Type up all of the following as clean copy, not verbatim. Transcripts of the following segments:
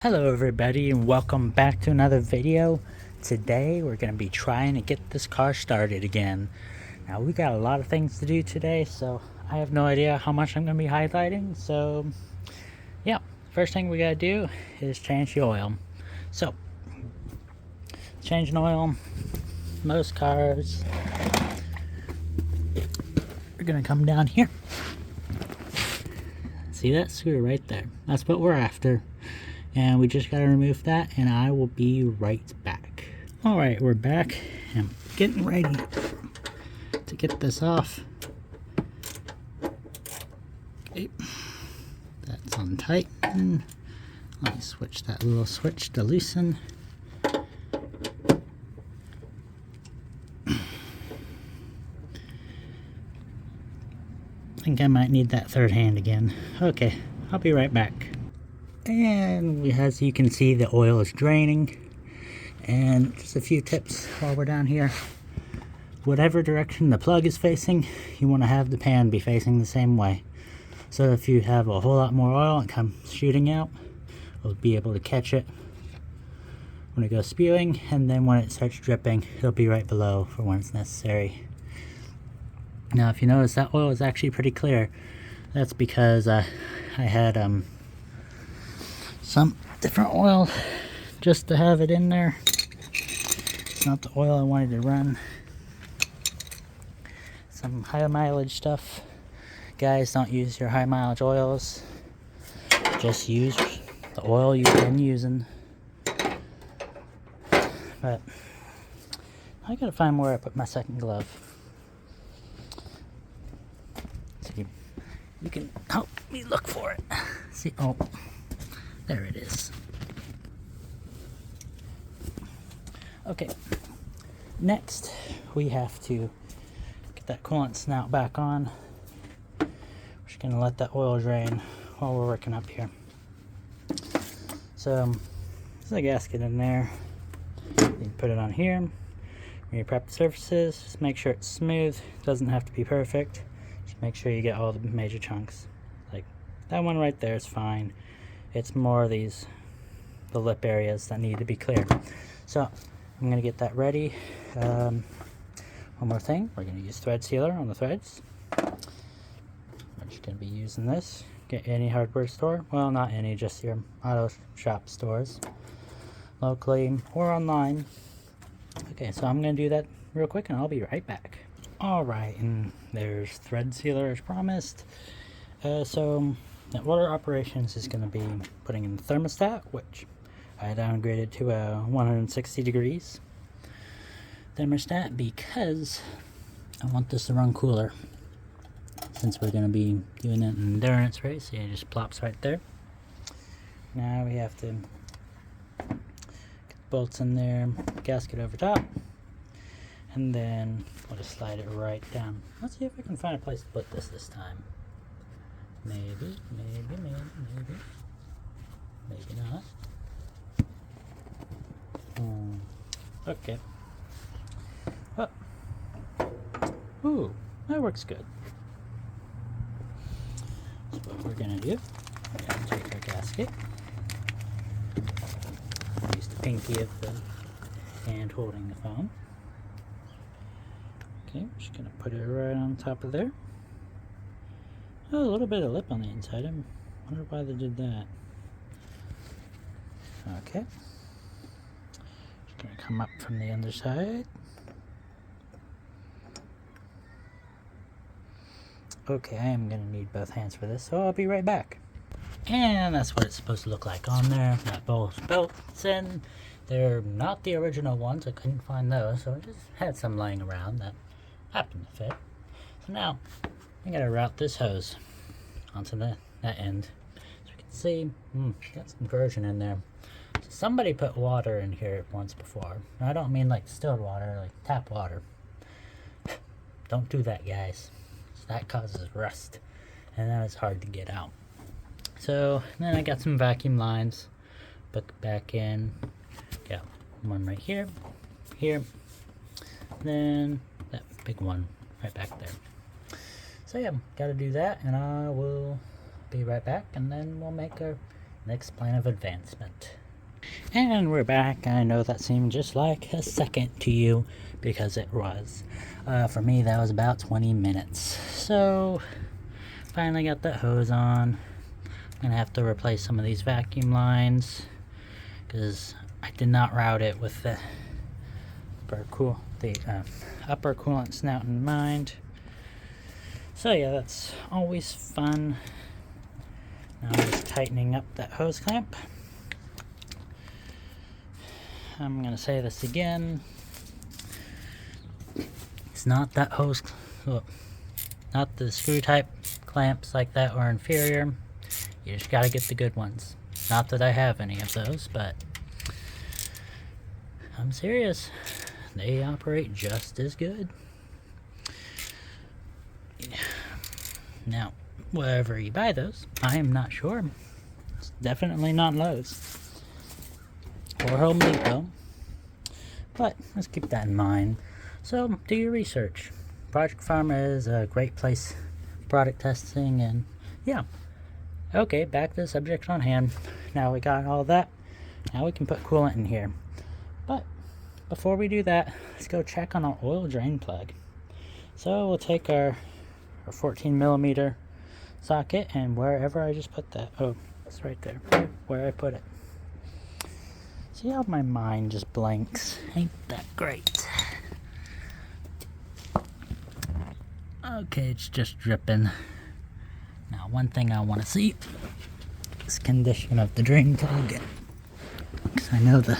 Hello everybody and welcome back to another video. Today we're going to be trying to get this car started again. Now we got a lot of things to do today, so I have no idea how much I'm going to be highlighting. So yeah, first thing we got to do is change the oil. So changing oil, most cars are going to come down here. See that screw right there? That's what we're after. And we just got to remove that, and I will be right back. Alright, we're back. I'm getting ready to get this off. Okay, that's untightened. Let me switch that little switch to loosen. I think I might need that third hand again. Okay, I'll be right back. And as you can see, the oil is draining. And just a few tips while we're down here. Whatever direction the plug is facing, you want to have the pan be facing the same way. So if you have a whole lot more oil and comes shooting out, we'll be able to catch it when it goes spewing, and then when it starts dripping, it'll be right below for when it's necessary. Now if you notice, that oil is actually pretty clear. That's because I had some different oil just to have it in there. It's not the oil I wanted to run. Some high mileage stuff. Guys, don't use your high mileage oils. Just use the oil you've been using. But I gotta find where I put my second glove. See, you can help me look for it. See, oh. There it is. Okay, next we have to get that coolant snout back on. We're just going to let that oil drain while we're working up here. So, there's a gasket in there. You can put it on here. When you prep the surfaces, just make sure it's smooth. It doesn't have to be perfect. Just make sure you get all the major chunks. Like that one right there is fine. It's more the lip areas that need to be clear. So I'm going to get that ready. One more thing, we're going to use thread sealer on the threads. We're just going to be using this. Get any hardware store, well, not any, just your auto shop stores, locally or online. Okay, so I'm going to do that real quick and I'll be right back. Alright, and there's thread sealer as promised. So that water operations is going to be putting in the thermostat, which I downgraded to a 160 degrees thermostat because I want this to run cooler. Since we're going to be doing an endurance race, it just plops right there. Now we have to get the bolts in there, gasket over top, and then we'll just slide it right down. Let's see if I can find a place to put this time. Maybe not. Okay. Oh. Ooh, that works good. So what we're gonna do, we're gonna take our gasket. Use the pinky of the hand holding the phone. Okay, I'm just gonna put it right on top of there. Oh, a little bit of lip on the inside. I wonder why they did that. Okay. Just gonna come up from the underside. Okay, I am gonna need both hands for this, so I'll be right back. And that's what it's supposed to look like on there. Got both belts in. They're not the original ones. I couldn't find those, so I just had some laying around that happened to fit. So now I gotta route this hose onto that end. So you can see, got some version in there. So somebody put water in here once before. Now, I don't mean like distilled water, like tap water. Don't do that, guys. That causes rust, and then it's hard to get out. So then I got some vacuum lines, put back in. Got one right here, then that big one right back there. So yeah, gotta do that, and I will be right back, and then we'll make our Next plan of advancement. And we're back. I know that seemed just like a second to you, because it was. For me, that was about 20 minutes. So, finally got that hose on. I'm gonna have to replace some of these vacuum lines, because I did not route it with the upper coolant snout in mind. So yeah, that's always fun. Now I'm just tightening up that hose clamp. I'm gonna say this again. It's not that hose, well, not the screw type clamps like that are inferior. You just gotta get the good ones. Not that I have any of those, but I'm serious. They operate just as good. Now, wherever you buy those, I am not sure. It's definitely not Lowe's or Home Depot, but let's keep that in mind. So, do your research. Project Farmer is a great place for product testing, and yeah. Okay, back to the subject on hand. Now we got all that. Now we can put coolant in here. But before we do that, let's go check on our oil drain plug. So we'll take our 14 millimeter socket, and wherever I just put that, oh, it's right there, where I put it. See how my mind just blanks? Ain't that great? Okay, it's just dripping. Now, one thing I want to see is condition of the drain plug, because I know the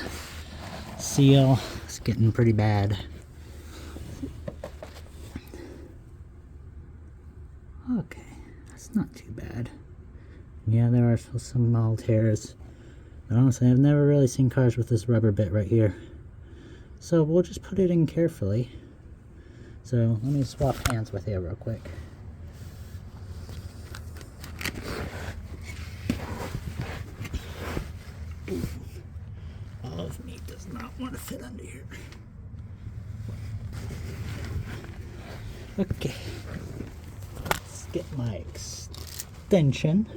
seal is getting pretty bad. Okay, that's not too bad. Yeah, there are still some small tears. But honestly, I've never really seen cars with this rubber bit right here. So we'll just put it in carefully. So let me swap hands with you real quick. All of me does not want to fit under here. Okay. Let's get my extension.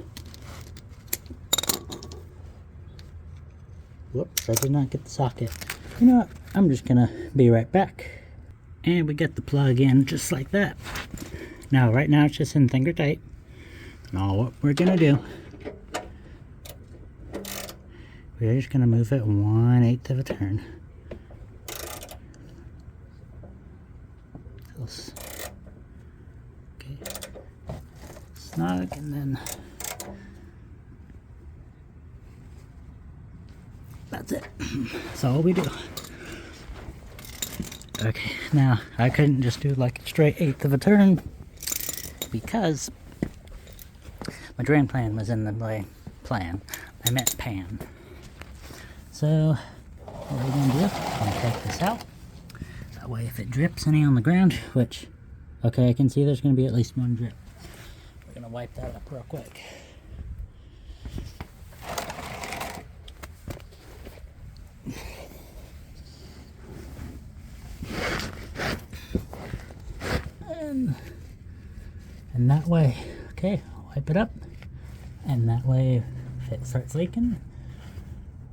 Whoops, I did not get the socket. You know what? I'm just gonna be right back. And we get the plug in just like that. Now, right now it's just in finger tight. Now what we're gonna do, we're just gonna move it 1/8 of a turn. Okay. Snug, and then that's it. That's all we do. Okay, now I couldn't just do like a straight 1/8 of a turn because my drain plan was in the plan. I meant pan. So what we're gonna do, I'm gonna take this out. That way if it drips any on the ground, which, okay, I can see there's gonna be at least one drip. We're gonna wipe that up real quick. And that way, okay, wipe it up, and that way if it starts leaking,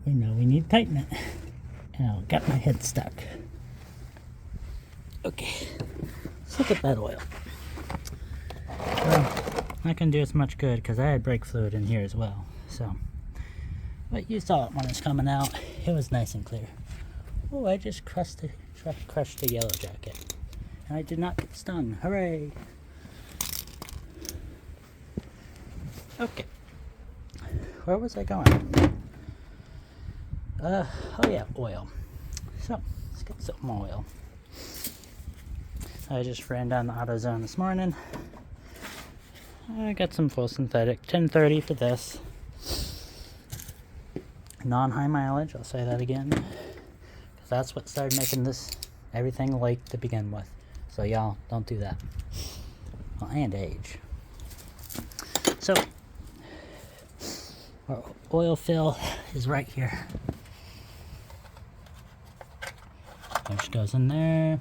we know we need to tighten it. And I'll get my head stuck. Okay, let's look at that oil. Well, not gonna do as much good because I had brake fluid in here as well. So, but you saw it when it's coming out. It was nice and clear. Oh, I just crushed a yellow jacket, and I did not get stung. Hooray! Okay, where was I going? Oh yeah, oil. So, let's get some oil. I just ran down the AutoZone this morning. I got some full synthetic, 1030 for this. Non-high mileage, I'll say that again. Because that's what started making this, everything leak to begin with. So y'all, don't do that. Well, and age. So, our oil fill is right here. Which goes in there.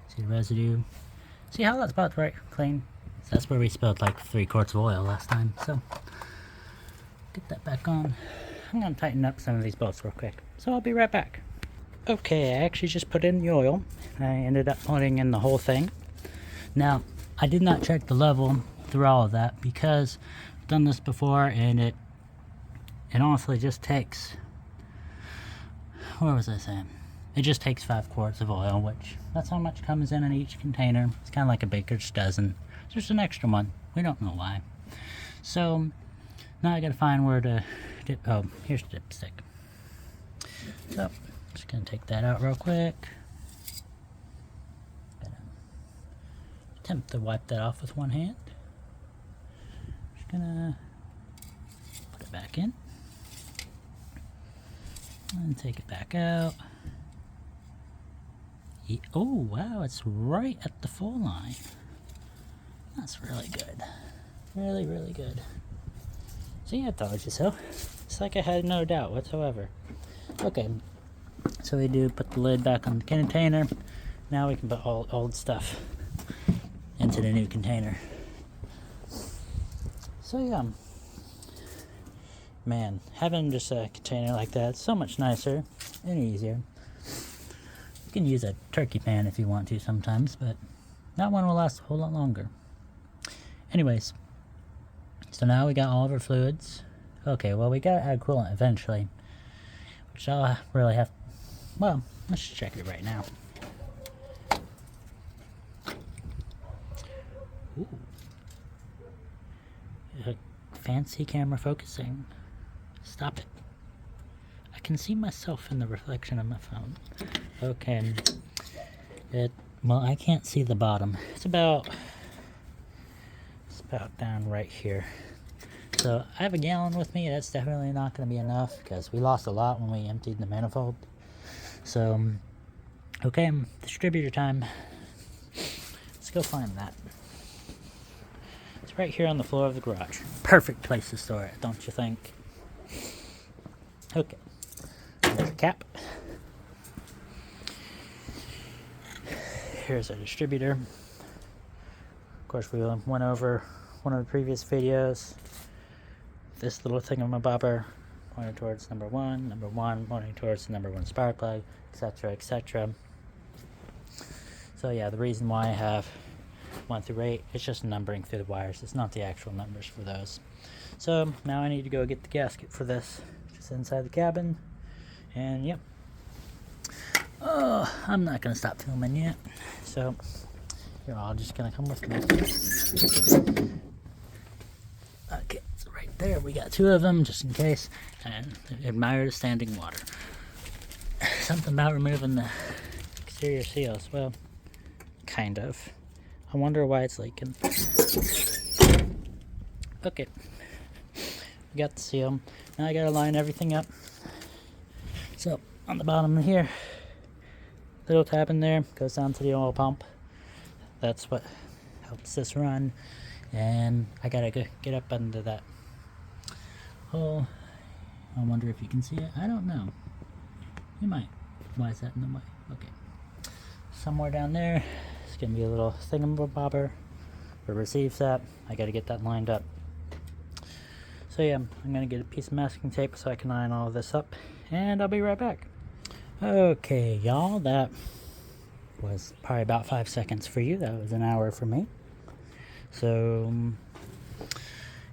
See the residue. See how that's about right clean? So that's where we spilled like 3 quarts of oil last time. So get that back on. I'm gonna tighten up some of these bolts real quick, so I'll be right back. Okay, I actually just put in the oil. I ended up putting in the whole thing. Now, I did not check the level through all of that because I've done this before, and it honestly just takes, what was I saying? It just takes 5 quarts of oil, which that's how much comes in each container. It's kind of like a baker's dozen. There's an extra one. We don't know why. So now I gotta find where to dip. Oh, here's the dipstick. So just gonna take that out real quick. Gonna attempt to wipe that off with one hand. Just gonna put it back in and take it back out. Oh wow, it's right at the full line. That's really good. Really, really good. See, I told you so. It's like I had no doubt whatsoever. Okay, so we do put the lid back on the container. Now we can put all old stuff into the new container. So yeah, man, having just a container like that is so much nicer and easier. You can use a turkey pan if you want to sometimes, but that one will last a whole lot longer. Anyways, so now we got all of our fluids. Okay, well, we gotta add coolant eventually, which I'll really have. Well, let's just check it right now. Ooh. Fancy camera focusing. Stop it. I can see myself in the reflection of my phone. Okay. Well, I can't see the bottom. It's about down right here. So I have a gallon with me. That's definitely not going to be enough because we lost a lot when we emptied the manifold. So, okay, distributor time. Let's go find that. It's right here on the floor of the garage. Perfect place to store it, don't you think? Okay, there's a cap. Here's our distributor. Of course, we went over one of the previous videos. This little thingamabobber pointing towards number one pointing towards the number 1 spark plug, etc., etc. So yeah, the reason why I have 1 through 8, it's just numbering through the wires. It's not the actual numbers for those. So now I need to go get the gasket for this, just inside the cabin. And yep. Oh, I'm not gonna stop filming yet. So you're all just gonna come with me. Okay, so right there we got 2 of them just in case, and admire the standing water. Something about removing the exterior seals. Well, kind of. I wonder why it's leaking. Okay, we got the seal. Now I gotta line everything up. So on the bottom here, little tab in there goes down to the oil pump. That's what helps this run. And I gotta get up under that hole. I wonder if you can see it. I don't know. You might. Why is that in the way? Okay. Somewhere down there, it's gonna be a little thingamabobber that receives that. I gotta get that lined up. So yeah, I'm gonna get a piece of masking tape so I can line all of this up, and I'll be right back. Okay, y'all, that was probably about 5 seconds for you. That was an hour for me. So,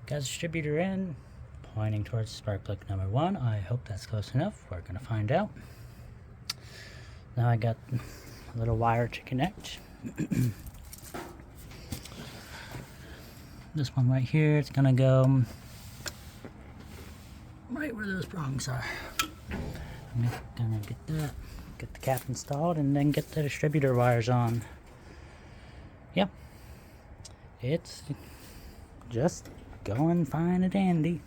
got the distributor in, pointing towards spark plug number 1. I hope that's close enough. We're going to find out. Now I got a little wire to connect. This one right here, it's going to go right where those prongs are. I'm going to get the cap installed, and then get the distributor wires on. Yep. It's just going fine and dandy.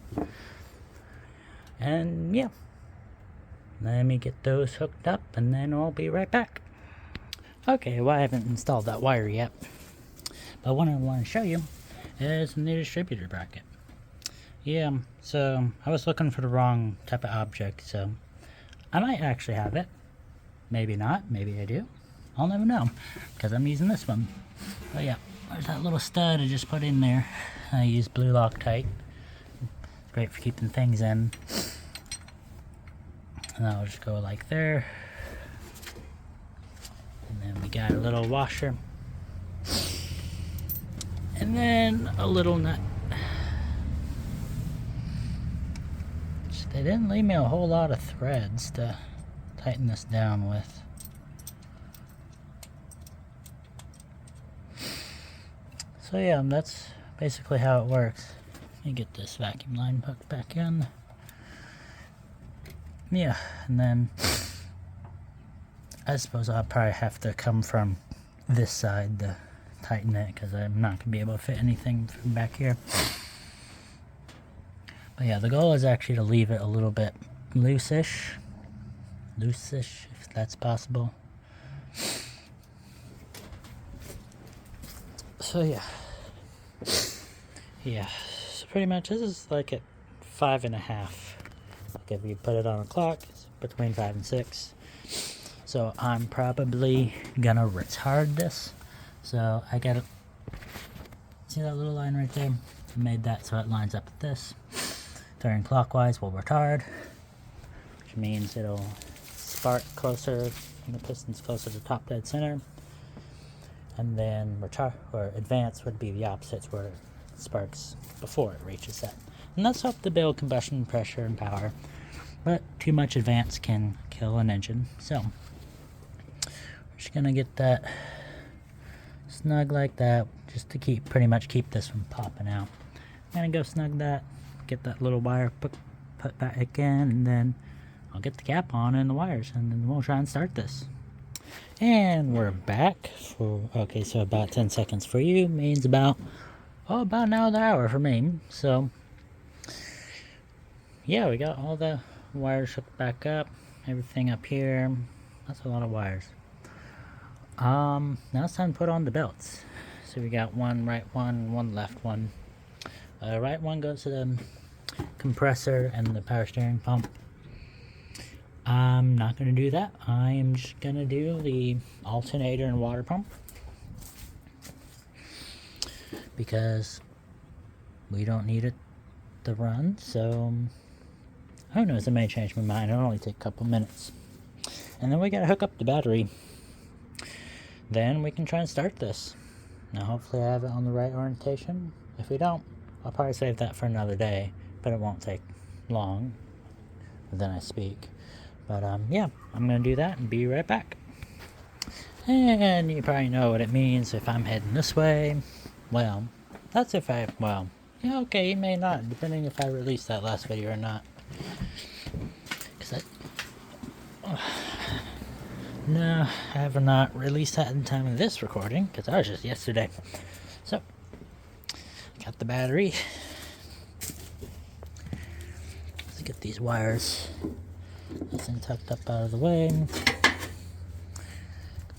And yeah, let me get those hooked up and then I'll be right back. Okay, well, I haven't installed that wire yet, but what I want to show you is the new distributor bracket. Yeah, so I was looking for the wrong type of object, so I might actually have it. Maybe not, maybe I do. I'll never know because I'm using this one. But yeah, there's that little stud I just put in there. I use blue Loctite. Great for keeping things in. And that'll just go like there. And then we got a little washer. And then a little nut. They didn't leave me a whole lot of threads to tighten this down with. So yeah, that's basically how it works. Let me get this vacuum line hooked back in. Yeah, and then I suppose I'll probably have to come from this side to tighten it, because I'm not going to be able to fit anything from back here. But yeah, the goal is actually to leave it a little bit loose-ish, if that's possible. So yeah, so pretty much this is like at 5.5. Like if you put it on a clock, it's between 5 and 6. So I'm probably gonna retard this. So I gotta see that little line right there. I made that so it lines up with this. Turn clockwise will retard, which means it'll spark closer, and the piston's closer to top dead center. And then retard or advance would be the opposite, where it sparks before it reaches that. And that's up to build combustion pressure and power. But too much advance can kill an engine. So we're just gonna get that snug like that, just to pretty much keep this from popping out. I'm gonna go snug that. Get that little wire put back again, and then I'll get the cap on and the wires, and then we'll try and start this. And we're back for, okay, so about 10 seconds for you means about another hour for me. So yeah, we got all the wires hooked back up, everything up here. That's a lot of wires. Now it's time to put on the belts. So we got one right one left one. Right one goes to the compressor and the power steering pump. I'm not going to do that. I am just going to do the alternator and water pump, because we don't need it to run. So who knows, I may change my mind. It'll only take a couple minutes. And then we got to hook up the battery. Then we can try and start this. Now hopefully I have it on the right orientation. If we don't, I'll probably save that for another day, but it won't take long. Then I speak. But yeah, I'm gonna do that and be right back. And you probably know what it means if I'm heading this way. Well, that's if I, well, yeah, okay, you may not, depending if I release that last video or not. No, I have not released that in the time of this recording, because that was just yesterday. So, got the battery. Let's get these wires nice and tucked up out of the way.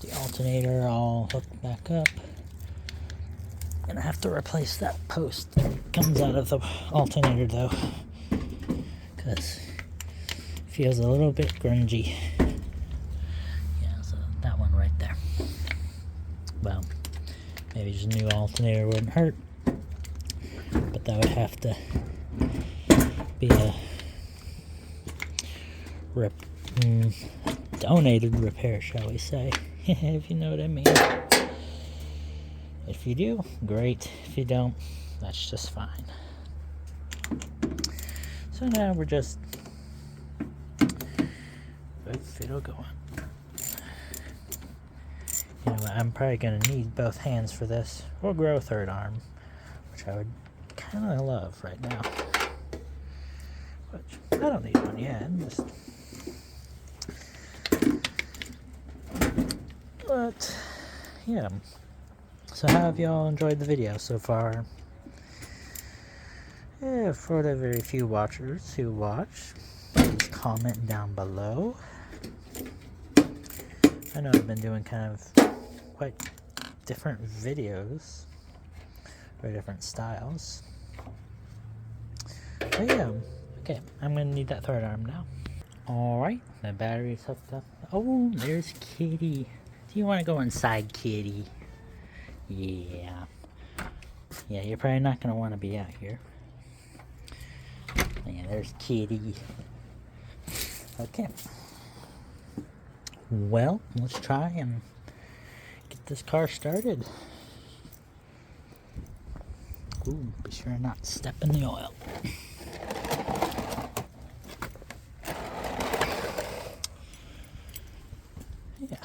Get the alternator all hooked back up. Gonna have to replace that post that comes out of the alternator though, because it feels a little bit grungy. Yeah, so that one right there. Well, maybe just a new alternator wouldn't hurt, but that would have to be a donated repair, shall we say, if you know what I mean. If you do, great. If you don't, that's just fine. So now we're just it'll go on. You know what, I'm probably gonna need both hands for this, or grow a third arm, which I would kind of love right now. Which I don't need one yet. But yeah. So how have y'all enjoyed the video so far? Yeah, for the very few watchers who watch, please comment down below. I know I've been doing kind of quite different videos, very different styles. But yeah, okay, I'm gonna need that third arm now. Alright, the battery's hooked up. Oh, there's Kitty. Do you want to go inside, Kitty? Yeah. Yeah, you're probably not going to want to be out here. Yeah, there's Kitty. Okay. Well, let's try and get this car started. Ooh, be sure to not step in the oil. Yeah.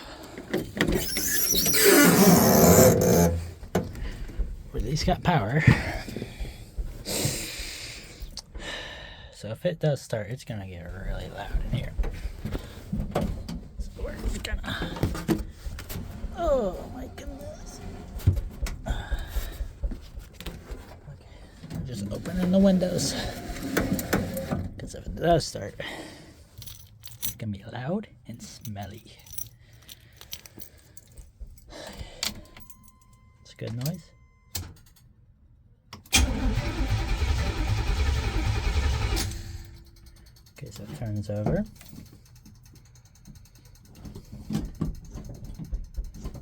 Well, at least got power. So if it does start, it's gonna get really loud in here. So we're just gonna... Oh my goodness. Okay, we're just opening the windows. Because if it does start, it's gonna be loud and smelly. It's a good noise. Okay, so it turns over.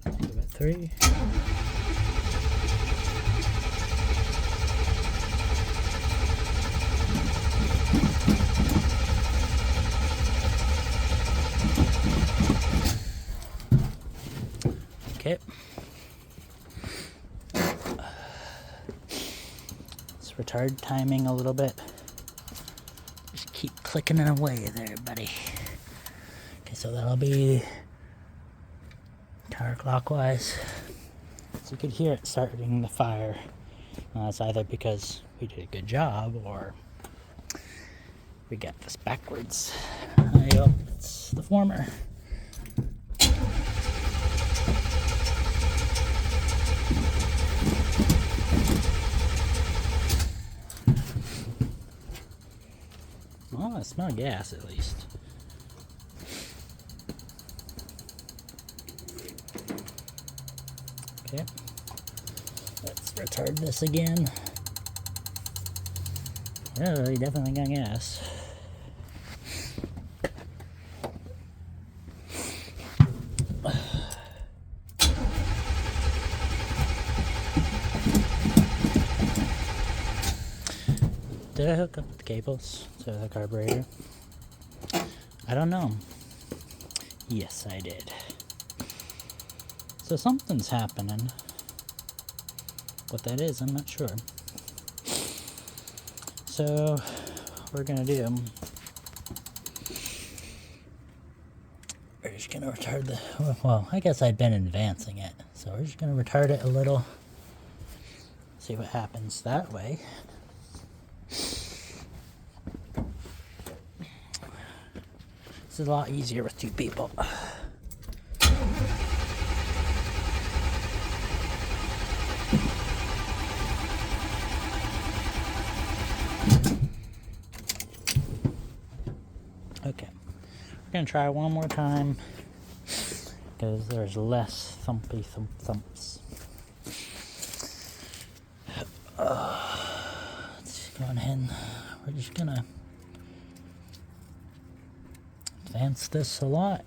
Give it 3. Okay. Let's retard timing a little bit. Just keep clicking it away there, buddy. Okay, so that'll be counterclockwise. So you could hear it starting the fire. It's either because we did a good job or we got this backwards. I hope it's the former. Well, I smell gas at least. Okay. Let's retard this again. Oh, we definitely got gas. Did I hook up the cables to the carburetor? I don't know. Yes, I did. So something's happening. What that is, I'm not sure. So, what we're gonna do, we're just gonna retard the, well, I guess I've been advancing it. So we're just gonna retard it a little. See what happens that way. This is a lot easier with 2 people. Okay, we're gonna try one more time because there's less thumpy thumps. Let's go ahead. We're just gonna advance this a lot.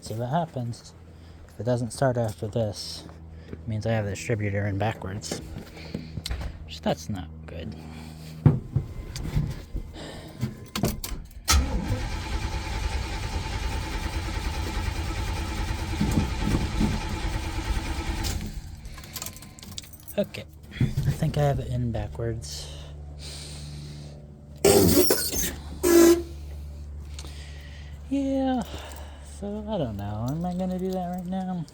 See what happens. If it doesn't start after this, it means I have the distributor in backwards. Which that's not good. Okay, I think I have it in backwards. Yeah, so I don't know. Am I gonna do that right now?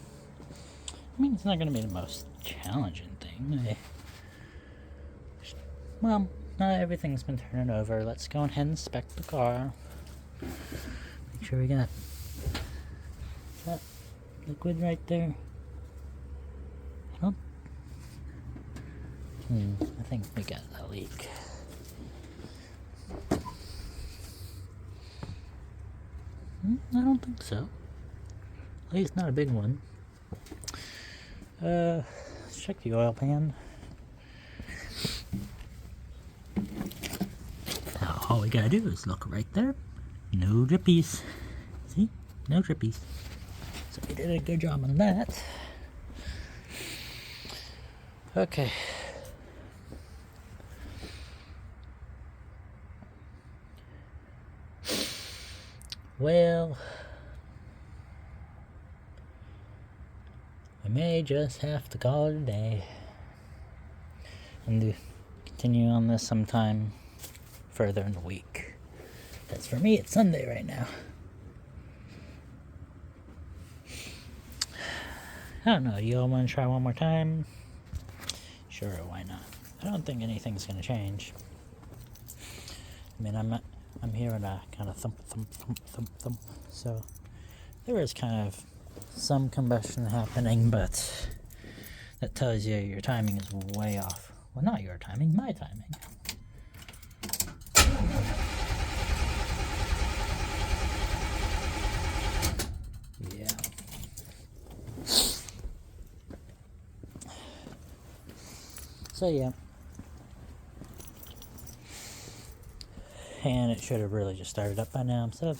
I mean, it's not gonna be the most challenging thing. Well, not everything's been turned over. Let's go ahead and inspect the car. Make sure we got that liquid right there. I don't. I think we got that leak. I don't think so. At least not a big one. Let's check the oil pan. Now, all we gotta do is look right there. No drippies. See? No drippies. So we did a good job on that. Okay. Well, I may just have to call it a day and continue on this sometime further in the week. Because for me, it's Sunday right now. I don't know, you all want to try one more time? Sure, why not? I don't think anything's going to change. I mean, I'm hearing a kind of thump, thump, thump, thump, thump. So there is kind of some combustion happening, but that tells you your timing is way off. Well, not your timing, my timing. Yeah. So yeah. And it should have really just started up by now, so it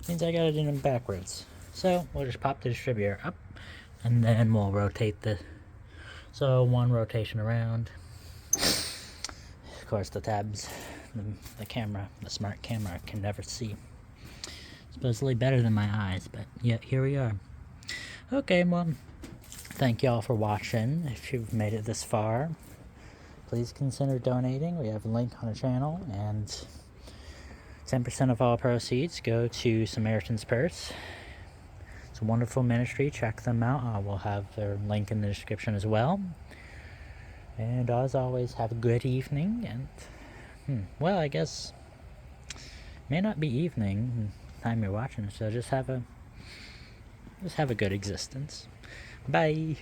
means I gotta do them backwards. So we'll just pop the distributor up, and then we'll rotate so one rotation around. Of course the tabs, the camera, the smart camera can never see. Supposedly better than my eyes, but yet here we are. Okay, well, thank you all for watching. If you've made it this far, please consider donating. We have a link on the channel, and 10% of all proceeds go to Samaritan's Purse. It's a wonderful ministry. Check them out. I will have their link in the description as well. And as always, have a good evening. And, well, I guess it may not be evening time you're watching, so just have a good existence. Bye.